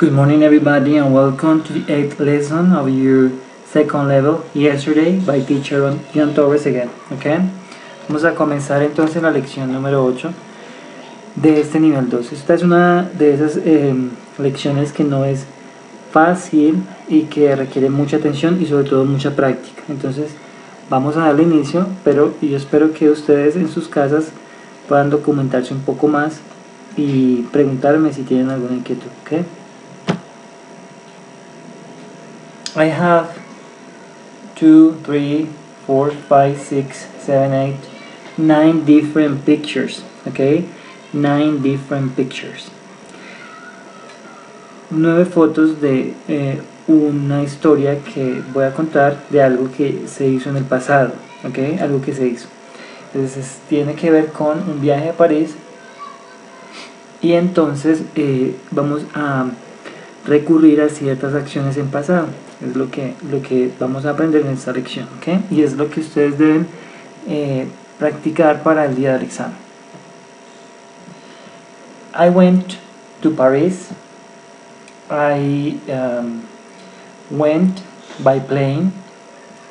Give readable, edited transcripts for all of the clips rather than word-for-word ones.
Good morning everybody and welcome to the 8th lesson of your second level yesterday by teacher John Torres again, okay? Vamos a comenzar entonces la lección número 8 de este nivel 2. Esta es una de esas lecciones que no es fácil y que requiere mucha atención y sobre todo mucha práctica. Entonces vamos a darle inicio, pero yo espero que ustedes en sus casas puedan documentarse un poco más y preguntarme si tienen alguna inquietud, ¿ok? I have 2, 3, 4, 5, 6, 7, 8, 9 different pictures, okay? 9 different pictures. 9 fotos de una historia que voy a contar de algo que se hizo en el pasado, okay? Algo que se hizo. Entonces tiene que ver con un viaje a París y entonces vamos a recurrir a ciertas acciones en pasado. Es lo que vamos a aprender en esta lección, ¿okay? Y es lo que ustedes deben practicar para el día del examen. I went to Paris. I went by plane.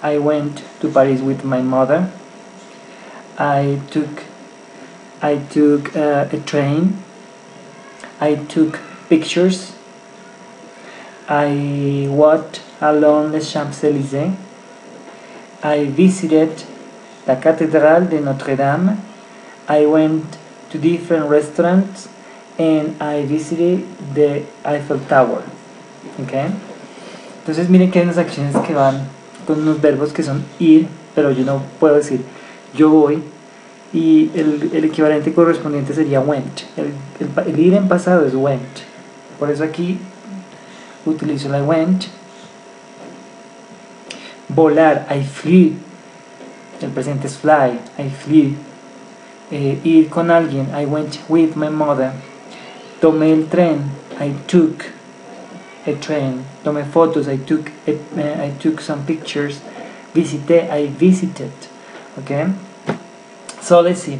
I went to Paris with my mother. I took a train. I took pictures. I walked along the Champs-Élysées. I visited la Cathédrale de Notre Dame. I went to different restaurants and I visited the Eiffel Tower. Okay? Entonces miren que hay unas acciones que van con unos verbos que son ir, pero yo no puedo decir yo voy, y el equivalente correspondiente sería went. El ir en pasado es went. Por eso aquí utilizo la went. Volar, I flew. El presente es fly, I flew. Ir con alguien, I went with my mother. Tomé el tren, I took a train. Tomé fotos, I took some pictures. Visité, I visited. Okay? So let's see.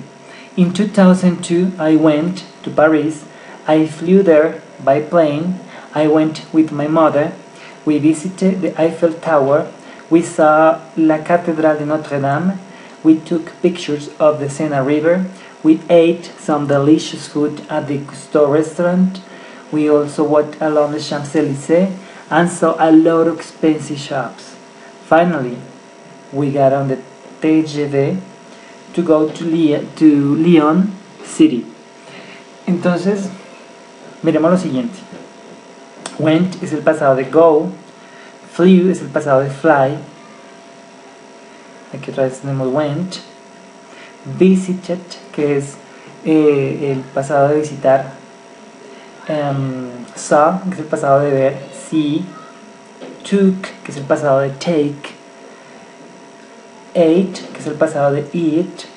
In 2002, I went to Paris. I flew there by plane. I went with my mother. We visited the Eiffel Tower. We saw La Cathédrale de Notre Dame. We took pictures of the Sena River. We ate some delicious food at the Cousteau restaurant. We also walked along the Champs-Élysées and saw a lot of expensive shops. Finally, we got on the TGV to go to Lyon City. Entonces, miremos lo siguiente. Went es el pasado de go. Flew es el pasado de fly. Aquí otra vez tenemos went. Visited, que es el pasado de visitar. Saw, que es el pasado de ver. See. Took, que es el pasado de take. Ate, que es el pasado de eat.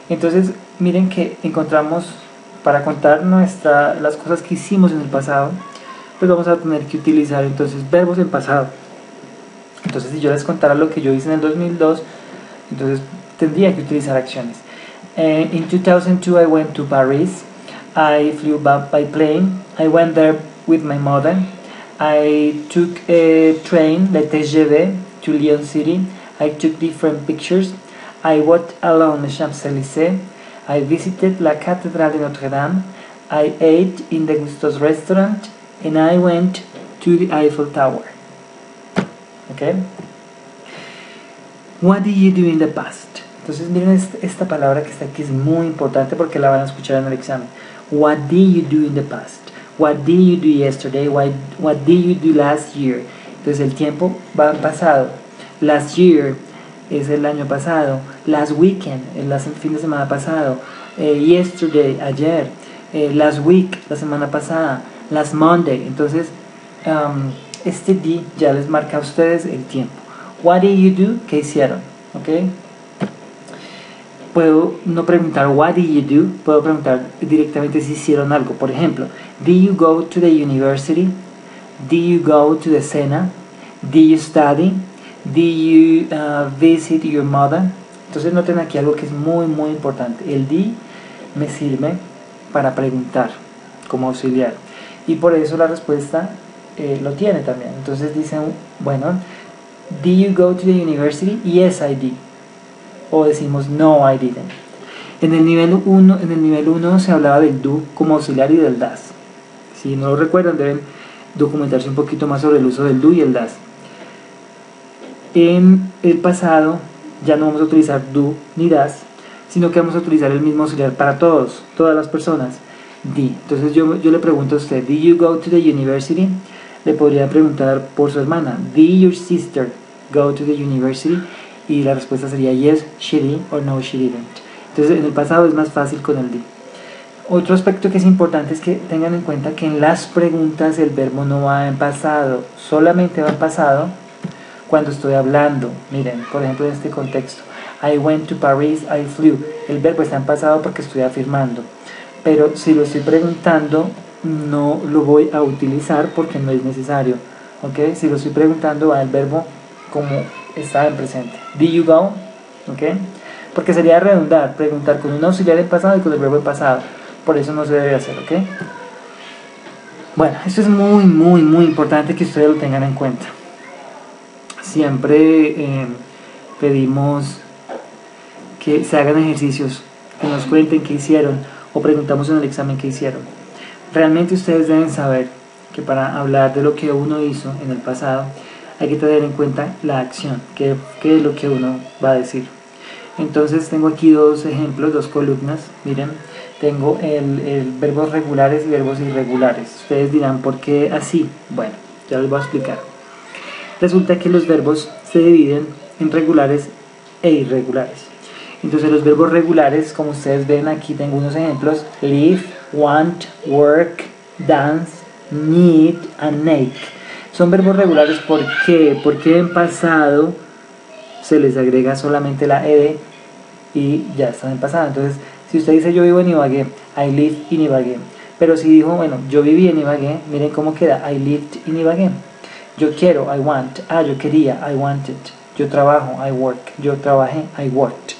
Entonces miren que encontramos, para contar las cosas que hicimos en el pasado, pues vamos a tener que utilizar entonces verbos en pasado. Entonces si yo les contara lo que yo hice en el 2002, entonces tendría que utilizar acciones. In 2002 I went to Paris. I flew by plane. I went there with my mother. I took a train, the TGV, to Lyon City. I took different pictures. I walked along the Champs-Élysées. I visited La Cathédrale de Notre Dame. I ate in the Cousteau restaurant. And I went to the Eiffel Tower. Okay? What did you do in the past? Entonces miren esta palabra que está aquí, es muy importante porque la van a escuchar en el examen. What did you do in the past? What did you do yesterday? What did you do last year? Entonces el tiempo va en pasado. Last year es el año pasado. Last weekend es el fin de semana pasado. Yesterday, ayer. Last week, la semana pasada. Last Monday. Entonces este D ya les marca a ustedes el tiempo. What did you do? ¿Qué hicieron? ¿Ok? Puedo no preguntar what did you do, puedo preguntar directamente si hicieron algo. Por ejemplo, did you go to the university? Did you go to the Sena? Did you study? Did you visit your mother? Entonces noten aquí algo que es muy importante. El did me sirve para preguntar como auxiliar. Y por eso la respuesta lo tiene también. Entonces dicen, bueno, did you go to the university? Yes, I did. O decimos, no, I didn't. En el nivel 1 se hablaba del do como auxiliar y del das. Si no lo recuerdan, deben documentarse un poquito más sobre el uso del do y el das. En el pasado ya no vamos a utilizar do ni das, sino que vamos a utilizar el mismo auxiliar para todas las personas, did. Entonces yo le pregunto a usted, did you go to the university? Le podría preguntar por su hermana, did your sister go to the university? Y la respuesta sería yes, she did, or no, she didn't. Entonces en el pasado es más fácil con el did. Otro aspecto que es importante es que tengan en cuenta que en las preguntas el verbo no va en pasado, solamente va en pasado cuando estoy hablando. Miren, por ejemplo en este contexto, I went to Paris, I flew. El verbo está en pasado porque estoy afirmando, pero si lo estoy preguntando no lo voy a utilizar porque no es necesario. ¿Okay? Si lo estoy preguntando va el verbo como está en presente. Did you go? ¿Okay? Porque sería redundar, preguntar con un auxiliar en pasado y con el verbo en pasado. Por eso no se debe hacer, ¿ok? Bueno, esto es muy, muy, muy importante que ustedes lo tengan en cuenta. Siempre pedimos que se hagan ejercicios, que nos cuenten qué hicieron o preguntamos en el examen qué hicieron. Realmente ustedes deben saber que para hablar de lo que uno hizo en el pasado hay que tener en cuenta la acción, qué es lo que uno va a decir. Entonces tengo aquí dos ejemplos, dos columnas, miren. Tengo el verbos regulares y verbos irregulares. Ustedes dirán, ¿por qué así? Bueno, ya les voy a explicar. Resulta que los verbos se dividen en regulares e irregulares. Entonces los verbos regulares, como ustedes ven aquí, tengo unos ejemplos: live, want, work, dance, need, and make. Son verbos regulares porque en pasado se les agrega solamente la ed y ya están en pasado. Entonces, si usted dice yo vivo en Ibagué, I live in Ibagué. Pero si dijo, bueno, yo viví en Ibagué, miren cómo queda, I lived in Ibagué. Yo quiero, I want. Yo quería, I wanted. Yo trabajo, I work. Yo trabajé, I worked.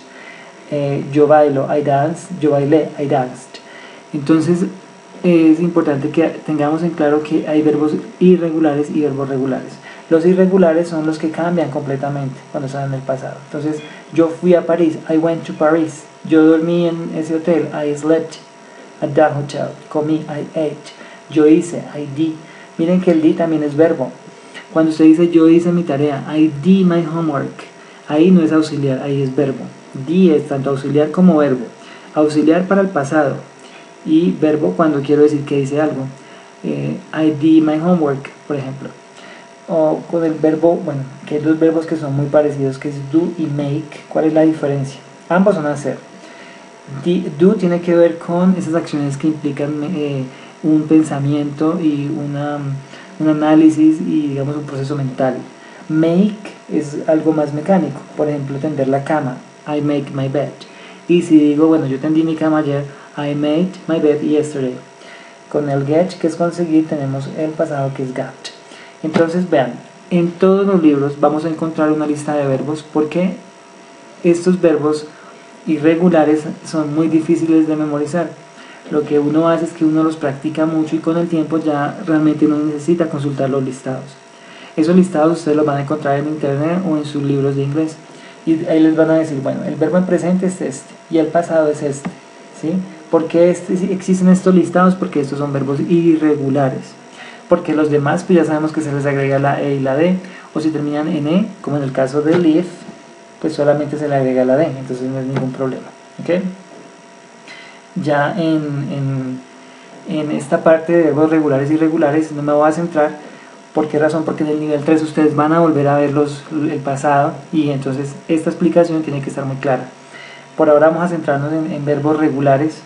Yo bailo, I dance. Yo bailé, I danced. Entonces, es importante que tengamos en claro que hay verbos irregulares y verbos regulares. Los irregulares son los que cambian completamente cuando están en el pasado. Entonces, yo fui a París, I went to Paris. Yo dormí en ese hotel, I slept at that hotel. Comí, I ate. Yo hice, I did. Miren que el did también es verbo. Cuando usted dice yo hice mi tarea, I did my homework. Ahí no es auxiliar, ahí es verbo. Did es tanto auxiliar como verbo. Auxiliar para el pasado y verbo cuando quiero decir que hice algo. I did my homework, por ejemplo. O con el verbo, bueno, que hay dos verbos que son muy parecidos, que es do y make. ¿Cuál es la diferencia? Ambos son hacer. Do tiene que ver con esas acciones que implican un pensamiento y un análisis y digamos un proceso mental. Make es algo más mecánico, por ejemplo tender la cama, I make my bed. Y si digo, bueno, yo tendí mi cama ayer, I made my bed yesterday. Con el get, que es conseguir, tenemos el pasado, que es got. Entonces vean, en todos los libros vamos a encontrar una lista de verbos porque estos verbos irregulares son muy difíciles de memorizar. Lo que uno hace es que uno los practica mucho y con el tiempo ya realmente no necesita consultar los listados. Esos listados ustedes los van a encontrar en internet o en sus libros de inglés y ahí les van a decir, bueno, el verbo en presente es este y el pasado es este, ¿sí? ¿Por qué existen estos listados? Porque estos son verbos irregulares. Porque los demás pues ya sabemos que se les agrega la e y la d, o si terminan en e, como en el caso de live, pues solamente se le agrega la d, entonces no es ningún problema. ¿Okay? Ya en esta parte de verbos regulares y irregulares no me voy a centrar. ¿Por qué razón? Porque en el nivel 3 ustedes van a volver a ver el pasado y entonces esta explicación tiene que estar muy clara. Por ahora vamos a centrarnos en verbos regulares.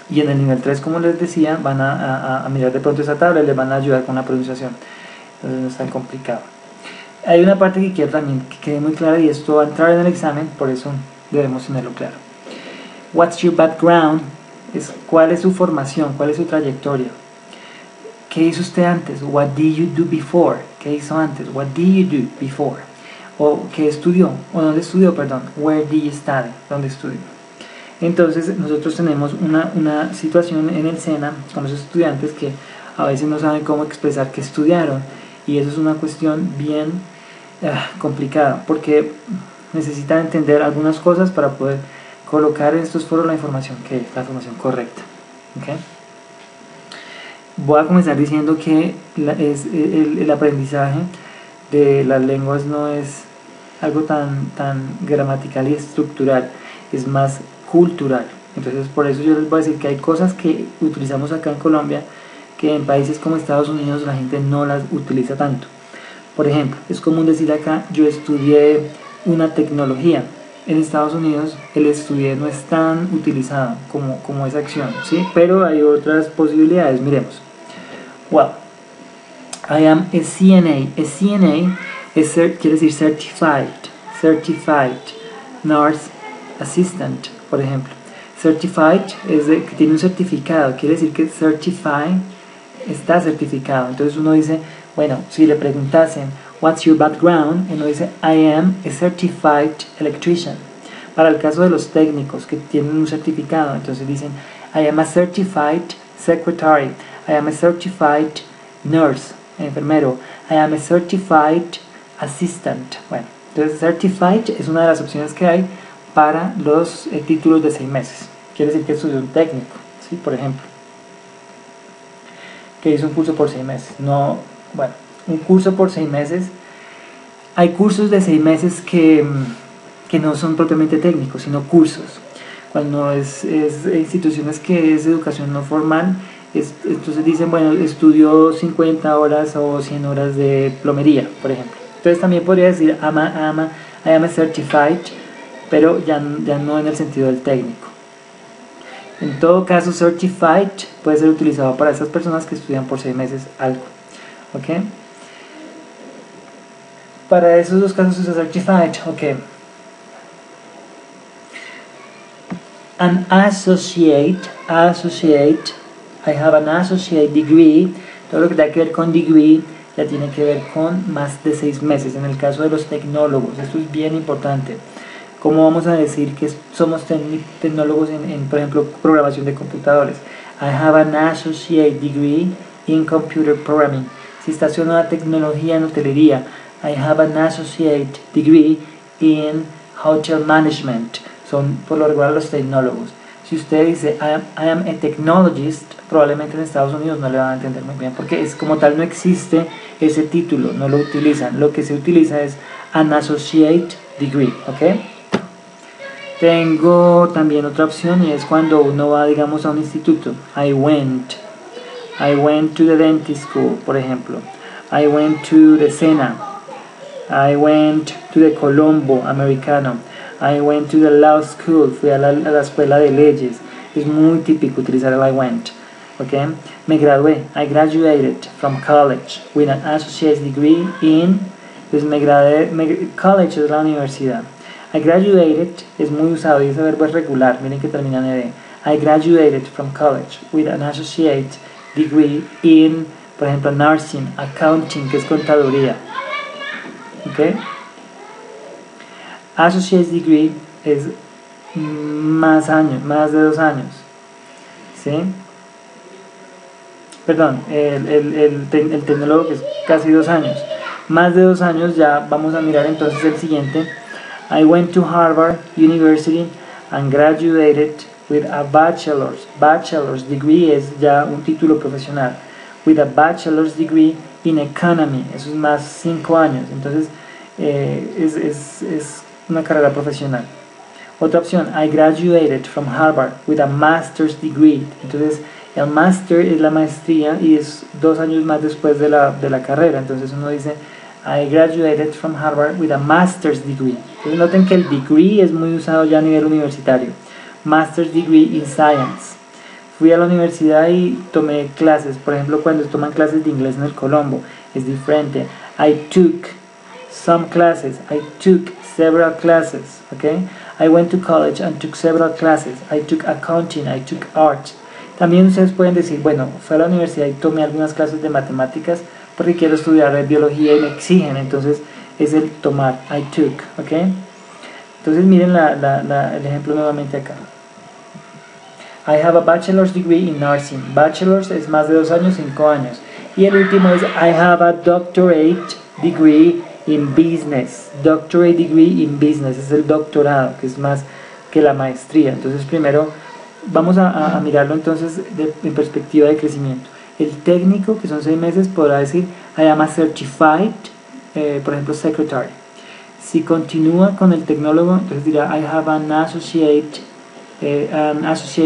Y en el nivel 3, como les decía, van a mirar de pronto esa tabla y les van a ayudar con la pronunciación. Entonces no es tan complicado. Hay una parte que quiero también que quede muy clara y esto va a entrar en el examen, por eso debemos tenerlo claro. What's your background? ¿Cuál es su formación? ¿Cuál es su trayectoria? ¿Qué hizo usted antes? What did you do before? ¿Qué hizo antes? What did you do before? O ¿qué estudió? O ¿dónde estudió? Perdón. Where did you study? ¿Dónde estudió? Entonces nosotros tenemos una situación en el SENA con los estudiantes que a veces no saben cómo expresar que estudiaron, y eso es una cuestión bien complicada, porque necesitan entender algunas cosas para poder colocar en estos foros la información que es la información correcta. ¿Okay? Voy a comenzar diciendo que el aprendizaje de las lenguas no es algo tan gramatical y estructural, es más cultural. Entonces por eso yo les voy a decir que hay cosas que utilizamos acá en Colombia que en países como Estados Unidos la gente no las utiliza tanto. Por ejemplo, es común decir acá, yo estudié una tecnología. En Estados Unidos el estudié no es tan utilizado como esa acción, ¿sí? Pero hay otras posibilidades, miremos. Well, I am a CNA. A CNA quiere decir Certified Nurse Assistant, por ejemplo. Certified es que tiene un certificado, quiere decir que Certified está certificado. Entonces uno dice, bueno, si le preguntasen, what's your background? Uno dice, I am a certified electrician. Para el caso de los técnicos que tienen un certificado, entonces dicen, I am a certified secretary. I am a certified nurse, enfermero. I am a certified assistant. Bueno, entonces certified es una de las opciones que hay para los títulos de 6 meses. Quiere decir que estudió un técnico, ¿sí? Por ejemplo, que hizo un curso por 6 meses. No, bueno, un curso por 6 meses. Hay cursos de 6 meses que no son propiamente técnicos, sino cursos. Cuando es instituciones que es educación no formal, entonces dicen, bueno, estudió 50 horas o 100 horas de plomería, por ejemplo. Entonces también podría decir, I am a certified, pero ya no en el sentido del técnico. En todo caso, certified puede ser utilizado para esas personas que estudian por 6 meses algo. ¿Ok? Para esos dos casos usa certified. Ok. An associate, I have an associate degree. Todo lo que tenga que ver con degree ya tiene que ver con más de 6 meses. En el caso de los tecnólogos, esto es bien importante. ¿Cómo vamos a decir que somos tecnólogos en, por ejemplo, programación de computadores? I have an associate degree in computer programming. Si estaciona la tecnología en hotelería, I have an associate degree in hotel management. Son por lo regular los tecnólogos. Si usted dice I am a technologist, probablemente en Estados Unidos no le van a entender muy bien, porque es como tal no existe ese título, no lo utilizan. Lo que se utiliza es an associate degree, ¿ok? Tengo también otra opción, y es cuando uno va, digamos, a un instituto. I went to the dentist school, por ejemplo. I went to the SENA. I went to the Colombo Americano. I went to the law school. Fui a la escuela de leyes. Es muy típico utilizar el I went. Okay? Me gradué. I graduated from college with an associate's degree in. Pues me gradué. College es la universidad. I graduated es muy usado y ese verbo es regular. Miren que termina en ed. I graduated from college with an associate degree in, por ejemplo, nursing, accounting, que es contaduría. ¿Ok? Associate degree es más años, más de 2 años. ¿Sí? Perdón, el tecnólogo, que es casi 2 años. Más de 2 años. Ya vamos a mirar entonces el siguiente. I went to Harvard University and graduated with a bachelor's degree es ya un título profesional. With a bachelor's degree in economy, eso es más 5 años. Entonces es una carrera profesional. Otra opción, I graduated from Harvard with a master's degree. Entonces el master es la maestría y es 2 años más después de la carrera. Entonces uno dice I graduated from Harvard with a master's degree. Entonces noten que el degree es muy usado ya a nivel universitario. Master's degree in science. Fui a la universidad y tomé clases. Por ejemplo, cuando toman clases de inglés en el Colombo, es diferente. I took some classes. I took several classes. Okay? I went to college and took several classes. I took accounting. I took art. También ustedes pueden decir, bueno, fui a la universidad y tomé algunas clases de matemáticas porque quiero estudiar biología y me exigen. Entonces es el tomar. I took. Okay? Entonces miren el ejemplo nuevamente acá. I have a bachelor's degree in nursing. Bachelor's es más de 2 años, 5 años. Y el último es I have a doctorate degree in business. Doctorate degree in business es el doctorado, que es más que la maestría. Entonces primero vamos a mirarlo entonces en perspectiva de crecimiento. El técnico, que son 6 meses, podrá decir I am a certified, por ejemplo, secretary. Si continúa con el tecnólogo, entonces dirá I have an associate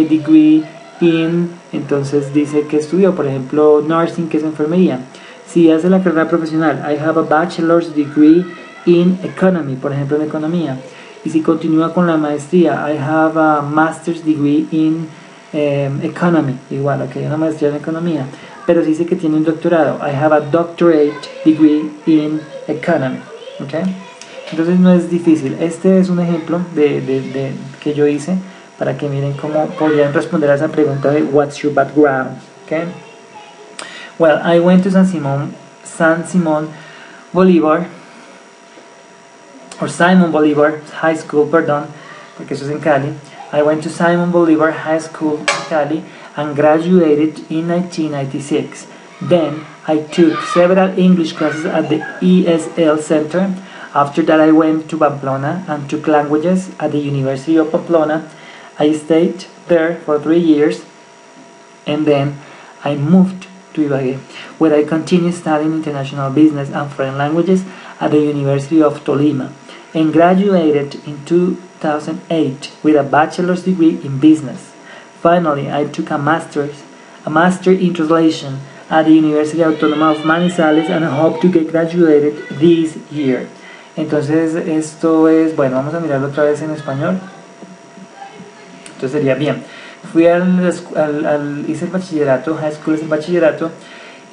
degree in, entonces dice que estudió, por ejemplo, nursing, que es enfermería. Si hace la carrera profesional, I have a bachelor's degree in economy, por ejemplo, en economía. Y si continúa con la maestría, I have a master's degree in economy, igual, ok, una maestría en economía. Pero si dice que tiene un doctorado, I have a doctorate degree in economy, ok. Entonces no es difícil. Este es un ejemplo que yo hice para que miren cómo podrían responder a esa pregunta de what's your background, okay? Well, I went to San Simón Bolívar, or Simon Bolivar High School, perdón, porque eso es en Cali. I went to Simon Bolivar High School in Cali and graduated in 1996. Then I took several English classes at the ESL Center. After that I went to Pamplona and took languages at the University of Pamplona. I stayed there for 3 years and then I moved to Ibagué, where I continued studying international business and foreign languages at the University of Tolima and graduated in 2008 with a bachelor's degree in business. Finally, I took a master in translation at the University Autónoma of Manizales and I hope to get graduated this year. Entonces esto es, bueno, vamos a mirarlo otra vez en español. Entonces sería bien. Hice el bachillerato, high school es el bachillerato,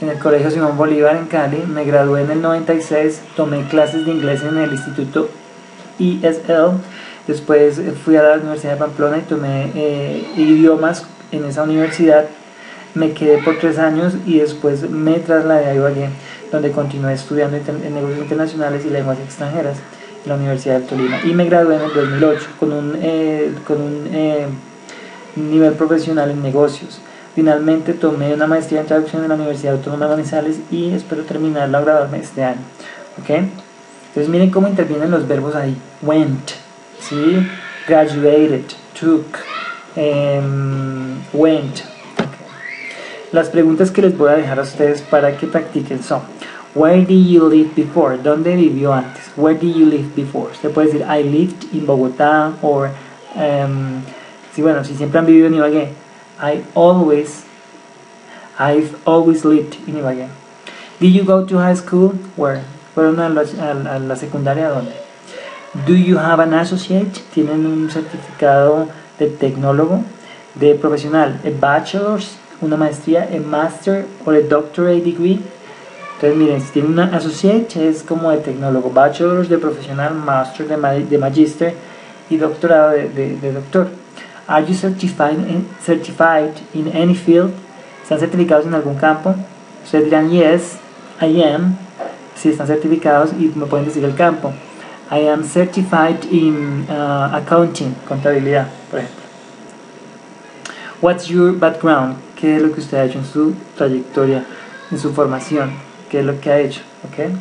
en el Colegio Simón Bolívar en Cali. Me gradué en el 96, tomé clases de inglés en el Instituto ESL. Después fui a la Universidad de Pamplona y tomé idiomas en esa universidad. Me quedé por 3 años y después me trasladé a Ibagué, donde continué estudiando en negocios internacionales y lenguas extranjeras en la Universidad del Tolima. Y me gradué en el 2008 con un nivel profesional en negocios. Finalmente tomé una maestría en traducción en la Universidad Autónoma de Manizales y espero terminarla o graduarme este año. ¿Ok? Entonces miren cómo intervienen los verbos ahí. Went, ¿sí? Graduated, took, went. Okay. Las preguntas que les voy a dejar a ustedes para que practiquen son: Where did you live before? ¿Dónde vivió antes? Where did you live before? Usted puede decir I lived in Bogotá, o si siempre han vivido en Ibagué, I've always lived in Ibagué. Did you go to high school? Where? ¿Fueron a la secundaria? ¿Dónde? Do you have an associate? ¿Tienen un certificado de tecnólogo? De profesional, a bachelor's, una maestría, a master o a doctorate degree. Entonces miren, si tienen una associate es como de tecnólogo, bachelor's de profesional, master de magister y doctorado de doctor. Are you certified in any field? ¿Están certificados en algún campo? Ustedes dirán yes, I am. Si están certificados y me pueden decir el campo. I am certified in accounting, contabilidad, por ejemplo. What's your background? ¿Qué es lo que usted ha hecho en su trayectoria, en su formación? ¿Qué es lo que ha hecho? ¿Okay?